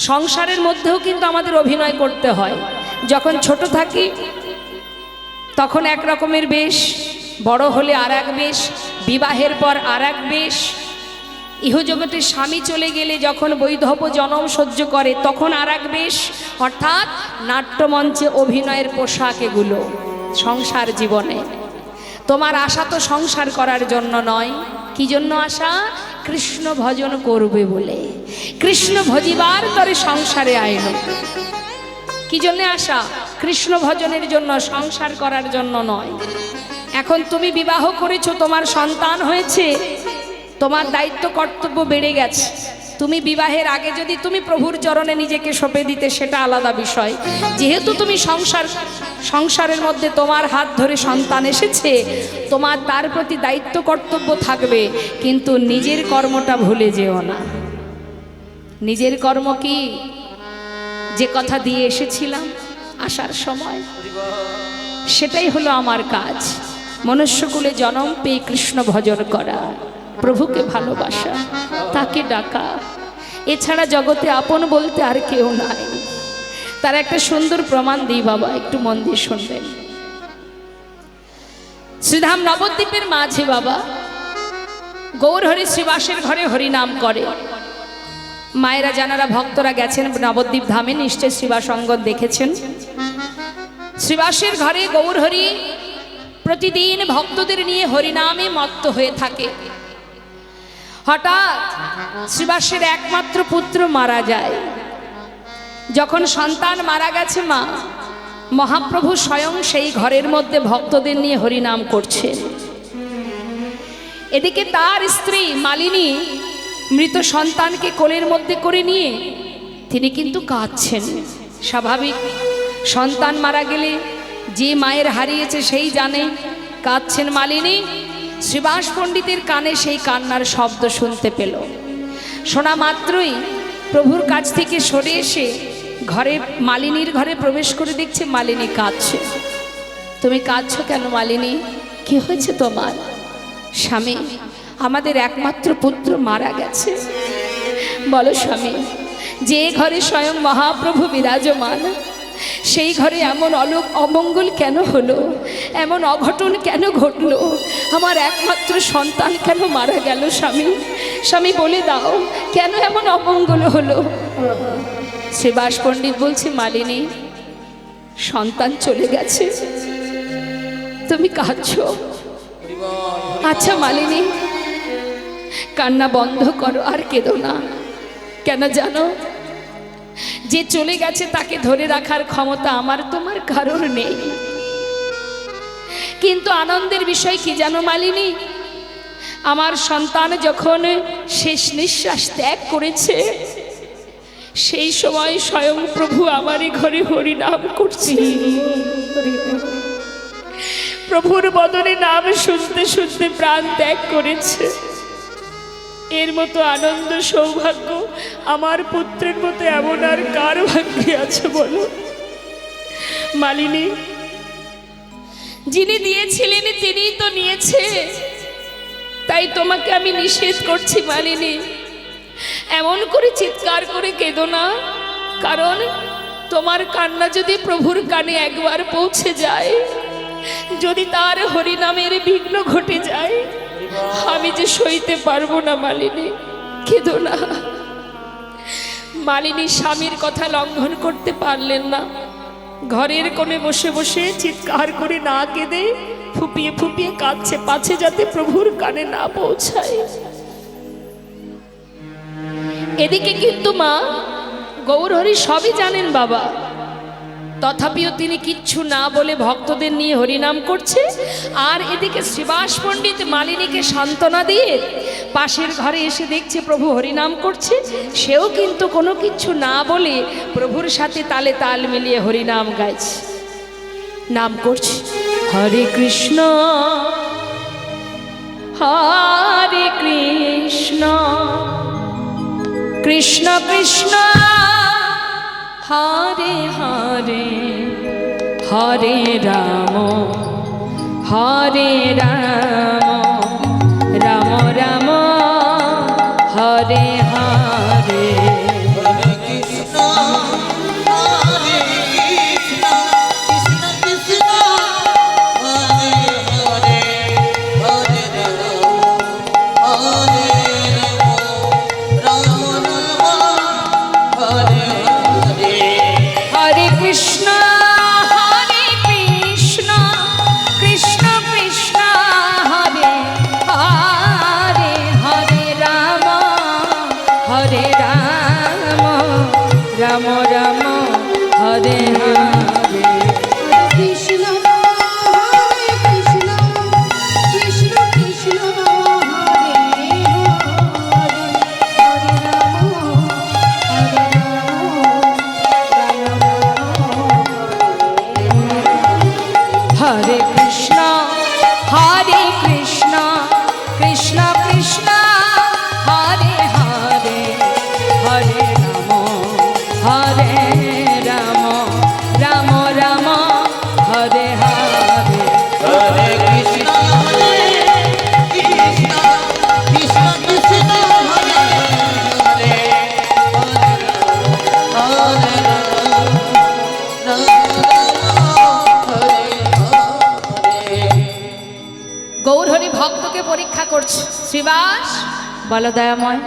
সংসারের মধ্যেও কিন্তু আমাদের অভিনয় করতে হয়। যখন ছোট থাকি তখন এক রকমের বেশ, বড় হলে আর এক বেশ, বিবাহের পর আর এক বেশ, ইহজগতে স্বামী চলে গেলে যখন বৈধব্য জনম সহ্য করে তখন আর এক বেশ। অর্থাৎ নাট্যমঞ্চে অভিনয়ের পোশাক এগুলো সংসার জীবনে। তোমার আশা তো সংসার করার জন্য নয়। কি জন্য আশা? কৃষ্ণ ভজন করবে বলে। কৃষ্ণ ভজিবার তরে সংসারে আইন। কি জন্য আশা? কৃষ্ণ ভজনের জন্য, সংসার করার জন্য নয়। এখন তুমি বিবাহ করেছো, তোমার সন্তান হয়েছে, তোমার দায়িত্ব কর্তব্য বেড়ে গেছে। তুমি বিবাহের আগে যদি তুমি প্রভুর চরণে নিজেকে সঁপে দিতে সেটা আলাদা বিষয়। যেহেতু তুমি সংসারের মধ্যে তোমার হাত ধরে সন্তান এসেছে, তোমার তার প্রতি দায়িত্ব কর্তব্য থাকবে, কিন্তু নিজের কর্মটা ভুলে যেও না। নিজের কর্ম কি? যে কথা দিয়ে এসেছিলাম আসার সময়, সেটাই হলো আমার কাজ। মনুষ্যকুলে জন্ম পেয়ে কৃষ্ণ ভজন করা, প্রভুকে ভালোবাসা, তাকে ডাকা। এছাড়া জগতে আপন বলতে আর কেউ নাই। তার একটা সুন্দর প্রমাণ দিই বাবা, একটু মন দিয়ে শুনবেন। শ্রীধাম নবদ্বীপের মাঝে বাবা গৌরহরি শ্রীবাসের ঘরে হরিনাম করে। মায়েরা জানারা ভক্তরা গেছেন নবদ্বীপ ধামে, নিশ্চয় শ্রীবাস অঙ্গন দেখেছেন। শ্রীবাসের ঘরে গৌরহরি প্রতিদিন ভক্তদের নিয়ে হরিনামে মত্ত হয়ে থাকে। হঠাৎ শ্রীবাসের একমাত্র পুত্র মারা যায়। যখন সন্তান মারা গেছে, মা মহাপ্রভু স্বয়ং সেই ঘরের মধ্যে ভক্তদের নিয়ে হরিনাম করছেন। এদিকে তার স্ত্রী মালিনী মৃত সন্তানকে কোলের মধ্যে করে নিয়ে তিনি কিন্তু কাঁদছেন। স্বাভাবিক, সন্তান মারা গেলে যে মায়ের হারিয়েছে সেই জানে। কাঁদছেন মালিনী। শ্রীবাস পণ্ডিতের কানে সেই কান্নার শব্দ শুনতে পেল। শোনা মাত্রই প্রভুর কাছ থেকে সরে এসে ঘরে, মালিনীর ঘরে প্রবেশ করে দেখছে মালিনী কাঁদছে। তুমি কাঁদছো কেন মালিনী? কি হয়েছে তোমার? স্বামী, আমাদের একমাত্র পুত্র মারা গেছে। বলো স্বামী, যে ঘরে স্বয়ং মহাপ্রভু বিরাজমান, সেই ঘরে এমন অমঙ্গল কেন হলো? এমন অঘটন কেন ঘটলো? আমার একমাত্র সন্তান কেন মারা গেল? স্বামী, স্বামী বলে দাও, কেন এমন অমঙ্গল হলো? শ্রীবাস পণ্ডিত বলছে, মালিনী, সন্তান চলে গেছে, তুমি কাঁদছো। আচ্ছা মালিনী, কান্না বন্ধ করো, আর কেঁদো না। কেন জানো? যে চলে গেছে তাকে ধরে রাখার ক্ষমতা আমার তোমার কারোর নেই। কিন্তু আনন্দের বিষয় কি জানো মালিনী? আমার সন্তান যখন শেষ নিঃশ্বাস ত্যাগ করেছে, সেই সময় স্বয়ং প্রভু আমারই ঘরে হরিনাম করছে। প্রভুর বদনে নাম শুনতে শুনতে প্রাণ ত্যাগ করেছে। এর মতো আনন্দ সৌভাগ্য আমার পুত্রের মতো এমন আর কার ভাগ্যে আছে বলো? মালিনী, যিনি দিয়েছিলেন তিনিই তো নিয়েছে, তাই তোমাকে আমি নিষেধ করছি মালিনী, এমন করে চিৎকার করে কেঁদো না। কারণ তোমার কান্না যদি প্রভুর কানে একবার পৌঁছে যায়, যদি তার হরিনামের বিঘ্ন ঘটে যায়, আমি যে সইতে পারবো না মালিনী, কেঁদো না। মালিনী স্বামীর কথা লঙ্ঘন করতে পারলেন না। ঘরের কোণে বসে বসে চিৎকার করে না কেঁদে ফুপিয়ে ফুপিয়ে কাঁদছে, পাছে যাতে প্রভুর কানে না পৌঁছায়। এদিকে কিন্তু মা গৌরহরি সবই জানেন বাবা, তথাপিও তিনি কিচ্ছু না বলে ভক্তদের নিয়ে হরিনাম করছে। আর এদিকে শ্রীবাস পণ্ডিত মালিনীকে সান্ত্বনা দিয়ে পাশের ঘরে এসে দেখছে প্রভু হরিনাম করছে, সেও কিন্তু কোনো কিচ্ছু না বলে প্রভুর সাথে তালে তাল মিলিয়ে হরিনাম গাইছে, নাম করছে। হরে কৃষ্ণ হরে কৃষ্ণ, কৃষ্ণ কৃষ্ণ হরে হরে, হরে রাম হরে রাম, রাম রাম হরে হরে, হরে কৃষ্ণ হরে হরে কৃষ্ণ হরে কৃষ্ণ কৃষ্ণ কৃষ্ণ হরে হরে হরে রাম হরে রাম হরে কৃষ্ণ হরে কৃষ্ণ কৃষ্ণ কৃষ্ণ হরে হরে হরে রাম রাম রাম হরে হরে হরে কৃষ্ণ হরে কৃষ্ণ কৃষ্ণ কৃষ্ণ হরে হরে হরে গৌরহরি ভক্তকে পরীক্ষা করছে। শ্রীবাস বলো দয়াময়,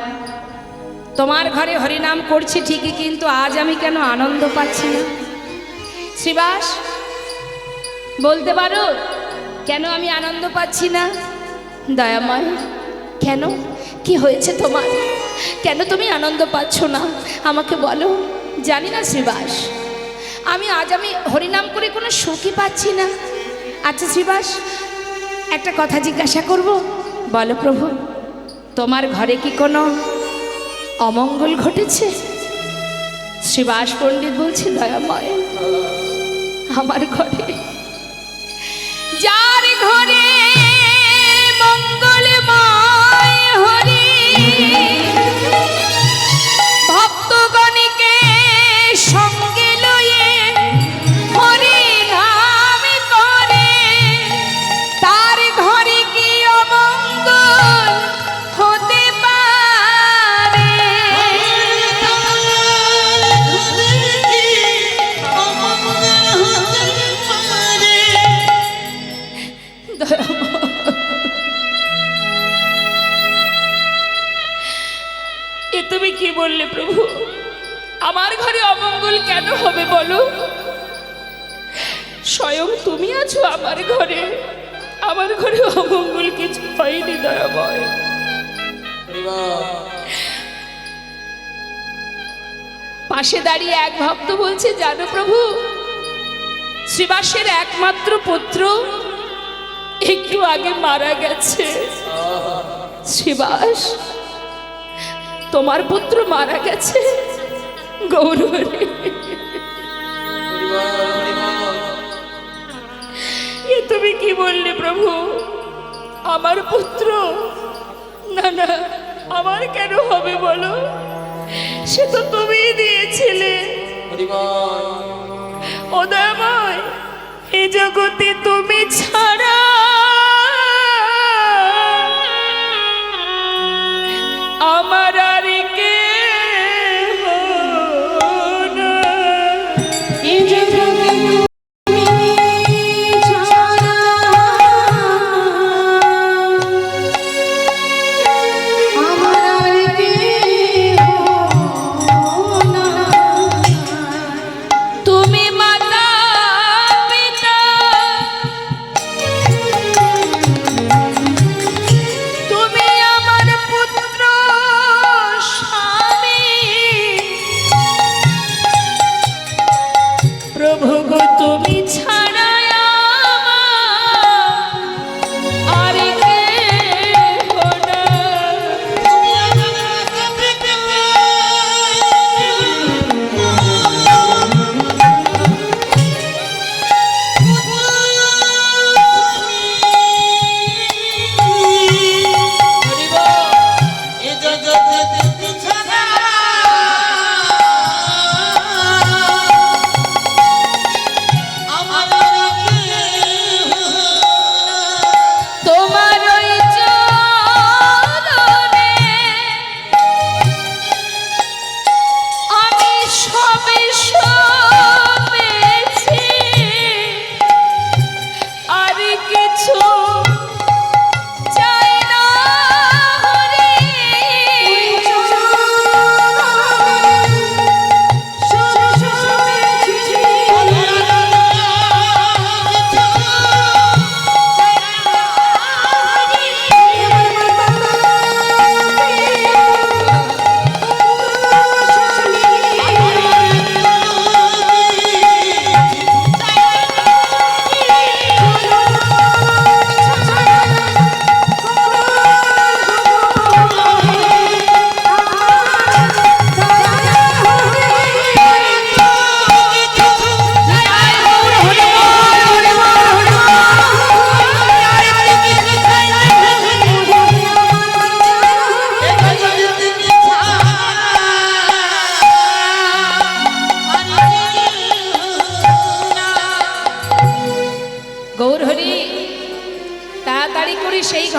তোমার ঘরে হরিনাম করছি ঠিকই, কিন্তু আজ আমি কেন আনন্দ পাচ্ছি না? শ্রীবাস বলতে পারো কেন আমি আনন্দ পাচ্ছি না? দয়াময় কেন, কি হয়েছে তোমার? কেন তুমি আনন্দ পাচ্ছ না আমাকে বলো। জানি না শ্রীবাস, আমি হরিনাম করে কোনো সুখই পাচ্ছি না। আচ্ছা শ্রীবাস, একটা কথা জিজ্ঞাসা করব, বলো প্রভু, তোমার ঘরে কি কোনো অমঙ্গল ঘটেছে? শ্রীবাস পণ্ডিত বলছে, দয়াময় আমার ঘরে, যার ঘরে মঙ্গলময় হরি ভক্তগণকে সঙ্গে লয়ে হরি নাম করে, তার ঘরে কি অমঙ্গল হতে পারে? এ তুমি কি বললে প্রভু? আমার ঘরে অমঙ্গল কেন হবে বলো? স্বয়ং তুমি আছো আমার ঘরে, আমার ঘরে অমঙ্গল কিছু হয়নি দয়াময়। পাশে দাঁড়িয়ে এক ভক্ত বলছে, জানো প্রভু, শ্রীবাসের একমাত্র পুত্র একটু আগে মারা গেছে। শ্রীবাস, তোমার পুত্র মারা গেছে? গৌরহরি, এ তুমি কি বললে প্রভু? আমার পুত্র? না না, আমার কেন হবে বলো? সে তো তুমিই দিয়েছিলে। ও দয়াময়, এ জগতে তুমি ছাড়া আমার আর কেহ নাই। এই জগতে তুমি ছাড়া আমার আর কেহ নাই। তুমি মাতা পিতা, তুমি আমার পুত্র স্বামী,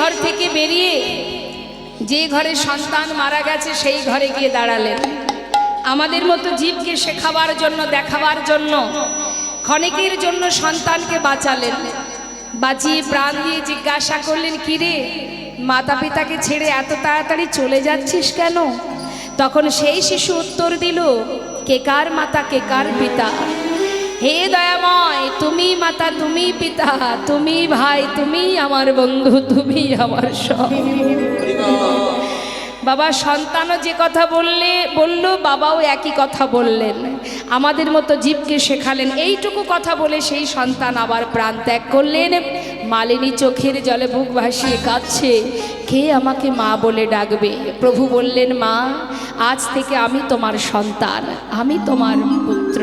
ঘর থেকে বেরিয়ে যে ঘরে সন্তান মারা গেছে সেই ঘরে গিয়ে দাঁড়ালেন। আমাদের মতো জীবকে শেখাবার জন্য, দেখাবার জন্য, ক্ষণিকের জন্য সন্তানকে বাঁচালেন। বাঁচিয়ে প্রাণ দিয়ে জিজ্ঞাসা করলেন, কিরে মাতা পিতাকে ছেড়ে এত তাড়াতাড়ি চলে যাচ্ছিস কেন? তখন সেই শিশু উত্তর দিল, কে কার মাতা কে কার পিতা? হে দয়াময়, তুমি মাতা তুমি পিতা, তুমি ভাই, তুমি আমার বন্ধু, তুমি আমার সব। বাবা সন্তানও যে কথা বলল, বাবাও একই কথা বললেন। আমাদের মতো জীবকে শেখালেন। এইটুকু কথা বলে সেই সন্তান আবার প্রাণ ত্যাগ করলেন। মালিনী চোখের জলে বুক ভাসিয়ে কাঁদছে, কে আমাকে মা বলে ডাকবে? প্রভু বললেন, মা আজ থেকে আমি তোমার সন্তান, আমি তোমার পুত্র।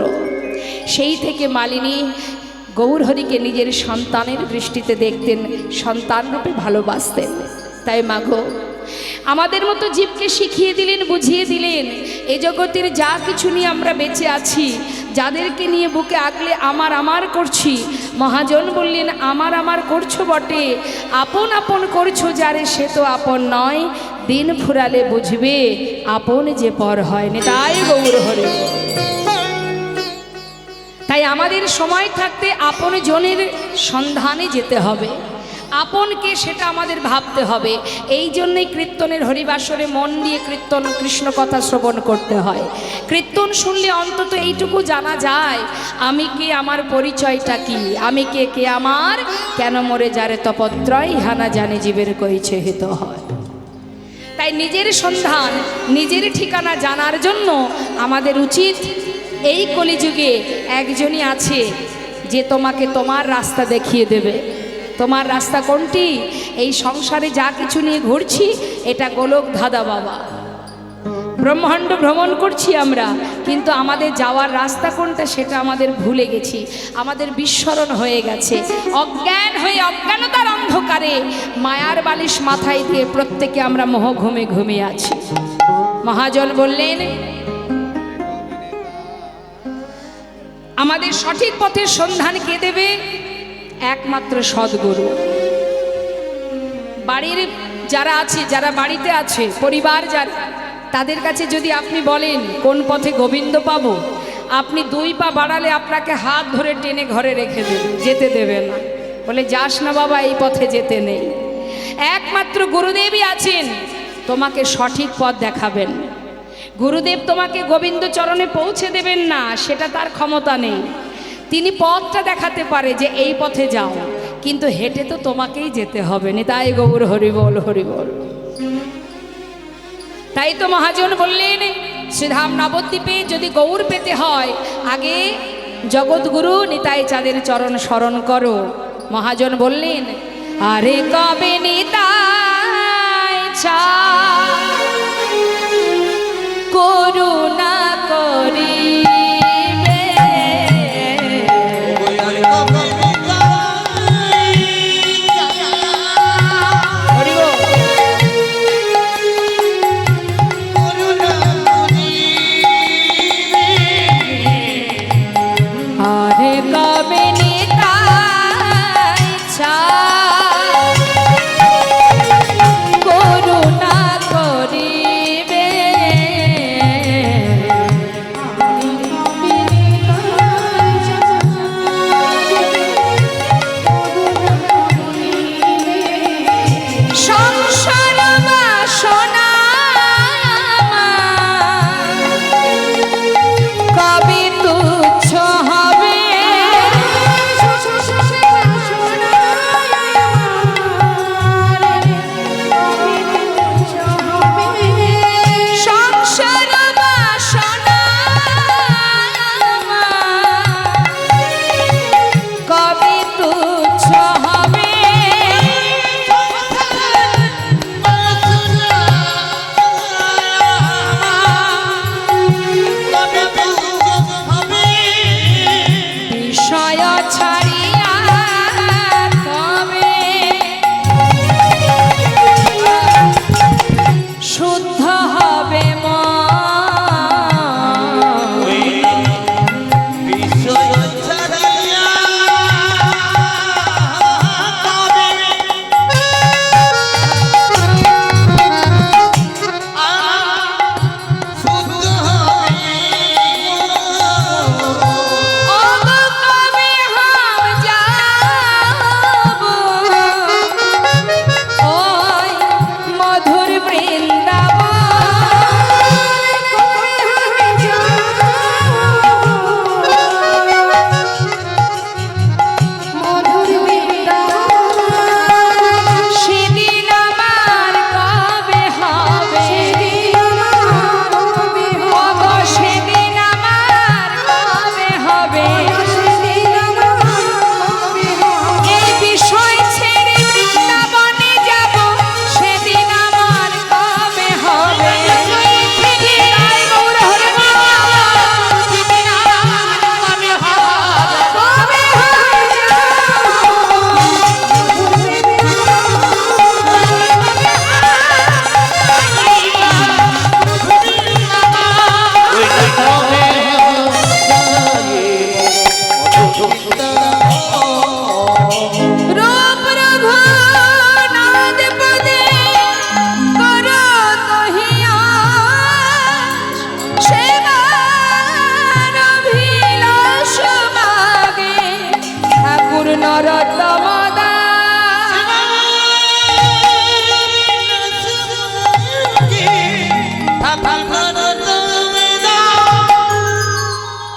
সেই থেকে মালিনী গৌরহরিকে নিজের সন্তানের দৃষ্টিতে দেখতেন, সন্তানরূপে ভালোবাসতেন। তাই মাগো, আমাদের মতো জীবকে শিখিয়ে দিলেন, বুঝিয়ে দিলেন, এই জগতের যা কিছু নিয়ে আমরা বেঁচে আছি, যাদেরকে নিয়ে বুকে আগলে আমার আমার করছি, মহাজন বললেন, আমার আমার করছো বটে, আপন আপন করছো যারে সে তো আপন নয়, দিন ফুরালে বুঝবে আপন যে পর হয় না। তাই গৌরহরি, তাই আমাদের সময় থাকতে আপন জনের সন্ধানে যেতে হবে। আপনকে সেটা আমাদের ভাবতে হবে। এই জন্যই কীর্তনের হরিবাসরে মন দিয়ে কীর্তন, কৃষ্ণ কথা শ্রবণ করতে হয়। কীর্তন শুনলে অন্তত এইটুকু জানা যায়, আমি কে, আমার পরিচয়টা কি, আমি কে, কে আমার, কেন মরে যারে তপত্রয়, ইহানা জানে জীবের কইছে হিত হয়। তাই নিজের সন্ধান, নিজের ঠিকানা জানার জন্য আমাদের উচিত, এই কলিযুগে একজনই আছে যে তোমাকে তোমার রাস্তা দেখিয়ে দেবে। তোমার রাস্তা কোনটি? এই সংসারে যা কিছু নিয়ে ঘুরছি, এটা গোলক ধাঁধা বাবা, ব্রহ্মাণ্ড ভ্রমণ করছি আমরা, কিন্তু আমাদের যাওয়ার রাস্তা কোনটা সেটা আমাদের ভুলে গেছি, আমাদের বিস্মরণ হয়ে গেছে। অজ্ঞান হয়ে অজ্ঞানতার অন্ধকারে মায়ার বালিশ মাথায় দিয়ে প্রত্যেকে আমরা মোহ ঘুমে ঘুমিয়ে আছি। মহাজন বললেন, আমাদের সঠিক পথের সন্ধান কে দেবে? একমাত্র সদ্গুরু। বাড়ির যারা আছে, যারা বাড়িতে আছে, পরিবার যারা, তাদের কাছে যদি আপনি বলেন কোন পথে গোবিন্দ পাবো, আপনি 2 পা বাড়ালে আপনাকে হাত ধরে টেনে ঘরে রেখে দেবে, যেতে দেবে না, বলে যাস না বাবা, এই পথে যেতে নেই। একমাত্র গুরুদেবই আছেন তোমাকে সঠিক পথ দেখাবেন। গুরুদেব তোমাকে গোবিন্দ চরণে পৌঁছে দেবেন না, সেটা তার ক্ষমতা নেই। তিনি পথটা দেখাতে পারে যে এই পথে যাও, কিন্তু হেঁটে তো তোমাকেই যেতে হবে। নিতাই গৌর হরি বল, হরি বল। তাই তো মহাজন বললেন, শ্রীধাম নবদ্বীপে যদি গৌর পেতে হয়, আগে জগৎগুরু নিতাই চাঁদের চরণ স্মরণ করো। মহাজন বললেন, আরে কবে নিতাই চাঁদ করুণা করি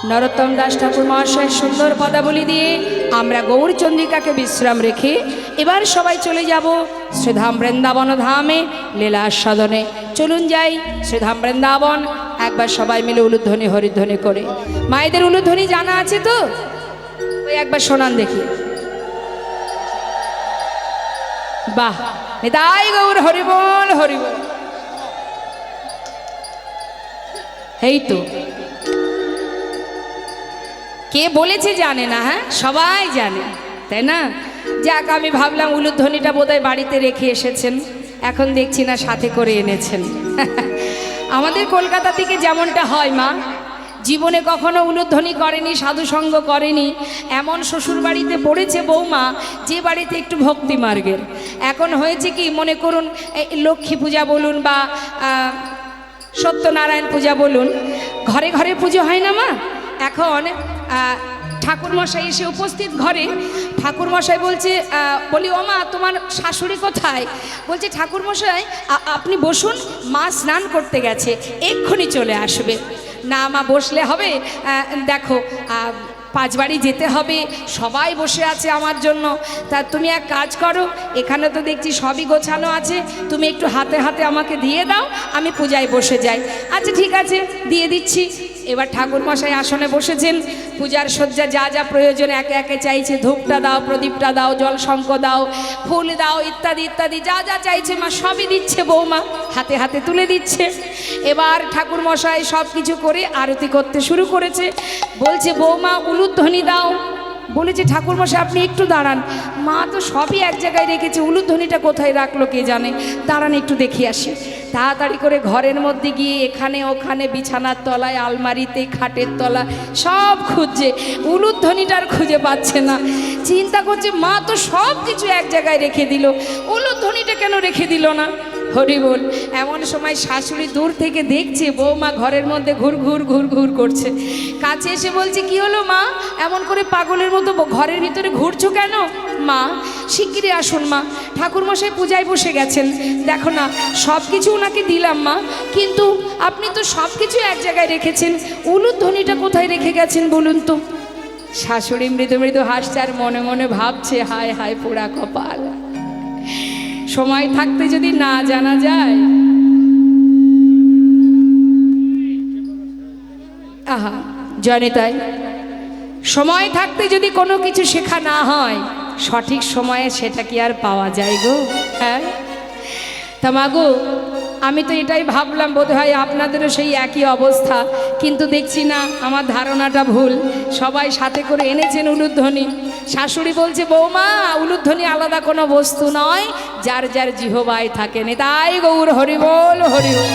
নরোত্তম দাস ঠাকুর মহাশয়ের সুন্দর পদাবলী দিয়ে আমরা গৌরচন্দ্রিকাকে বিশ্রাম রেখে এবার সবাই চলে যাব শ্রীধাম বৃন্দাবন ধামে লীলা সদনে। চলুন যাই শ্রীধাম বৃন্দাবন, একবার সবাই মিলে উলুধ্বনি হরিধ্বনি করে। মায়েদের উলুধ্বনি জানা আছে তো? ওই একবার শোনান দেখি। বাহ, নিতাই গৌর হরিবল হরিবল। এই তো কে বলেছে জানে না, হ্যাঁ সবাই জানে, তাই না? যাক, আমি ভাবলাম উলুধ্বনিটা বোধহয় বাড়িতে রেখে এসেছেন, এখন দেখছি না সাথে করে এনেছেন। আমাদের কলকাতা থেকে যেমনটা হয়, মা জীবনে কখনো উলুধ্বনি করেনি, সাধুসঙ্গ করেনি, এমন শ্বশুর বাড়িতে পড়েছে বৌমা যে বাড়িতে একটু ভক্তি মার্গের। এখন হয়েছে কি, মনে করুন লক্ষ্মী পূজা বলুন বা সত্যনারায়ণ পূজা বলুন, ঘরে ঘরে পুজো হয় না মা। এখন ঠাকুরমশাই এসে উপস্থিত ঘরে, ঠাকুরমশাই বলছে, বলি ও মা তোমার শাশুড়ি কোথায়? বলছে ঠাকুরমশাই আপনি বসুন, মা স্নান করতে গেছে, এক্ষুনি চলে আসবে। না মা বসলে হবে, দেখো পাঁচবাড়ি যেতে হবে, সবাই বসে আছে আমার জন্য, তা তুমি এক কাজ করো, এখানে তো দেখছি সবই গোছানো আছে, তুমি একটু হাতে হাতে আমাকে দিয়ে দাও, আমি পূজায় বসে যাই। আচ্ছা ঠিক আছে, দিয়ে দিচ্ছি। এবার ঠাকুরমশাই আসনে বসেছেন, পূজার সজ্জা যা যা প্রয়োজন একে একে চাইছে, ধূপটা দাও, প্রদীপটা দাও, জল শঙ্খ দাও, ফুল দাও, ইত্যাদি ইত্যাদি যা যা চাইছে মা সবই দিচ্ছে বৌমা, হাতে হাতে তুলে দিচ্ছে। এবার ঠাকুরমশাই সব কিছু করে আরতি করতে শুরু করেছে। বলছে বৌমা উলুধ্বনি দাও। বলেছে ঠাকুরমশাই আপনি একটু দাঁড়ান, মা তো সবই এক জায়গায় রেখেছে, উলুধ্বনিটা কোথায় রাখলো কে জানে, দাঁড়ান একটু দেখে আসি। তাড়াতাড়ি করে ঘরের মধ্যে গিয়ে এখানে ওখানে, বিছানার তলায়, আলমারিতে, খাটের তলা সব খুঁজছে, উলুধ্বনিটার খুঁজে পাচ্ছে না। চিন্তা করছে মা তো সব কিছু এক জায়গায় রেখে দিল, উলুধ্বনিটা কেন রেখে দিল না? হরি বল। এমন সময় শাশুড়ি দূর থেকে দেখছে বৌমা ঘরের মধ্যে ঘুর ঘুর ঘুর ঘুর করছে, কাছে এসে বলছে কি হলো মা, এমন করে পাগলের মতো ঘরের ভিতরে ঘুরছো কেন? মা শিগগিরই আসুন মা, ঠাকুরমশাই পূজায় বসে গেছেন, দেখো না সব কিছু ওনাকে দিলাম মা, কিন্তু আপনি তো সব কিছু এক জায়গায় রেখেছেন, উলুধ্বনিটা কোথায় রেখে গেছেন বলুন তো? শাশুড়ি মৃদু মৃদু হাসছে আর মনে মনে ভাবছে হায় হায় পোড়া কপাল, সময় থাকতে যদি না জানা যায়। আহা জানি তাই, সময় থাকতে যদি কোনো কিছু শেখা না হয়, সঠিক সময়ে সেটা কি আর পাওয়া যায় গো? হ্যাঁ, তা মাগো আমি তো এটাই ভাবলাম বোধ হয় আপনাদেরও সেই একই অবস্থা, কিন্তু দেখছি না আমার ধারণাটা ভুল, সবাই সাথে করে এনেছেন উলুধ্বনি। শাশুড়ি বলছে বৌমা উলুধ্বনি আলাদা কোনো বস্তু নয়, যার যার জিহবায় থাকে, নিতাই গৌর হরিবল হরিবল।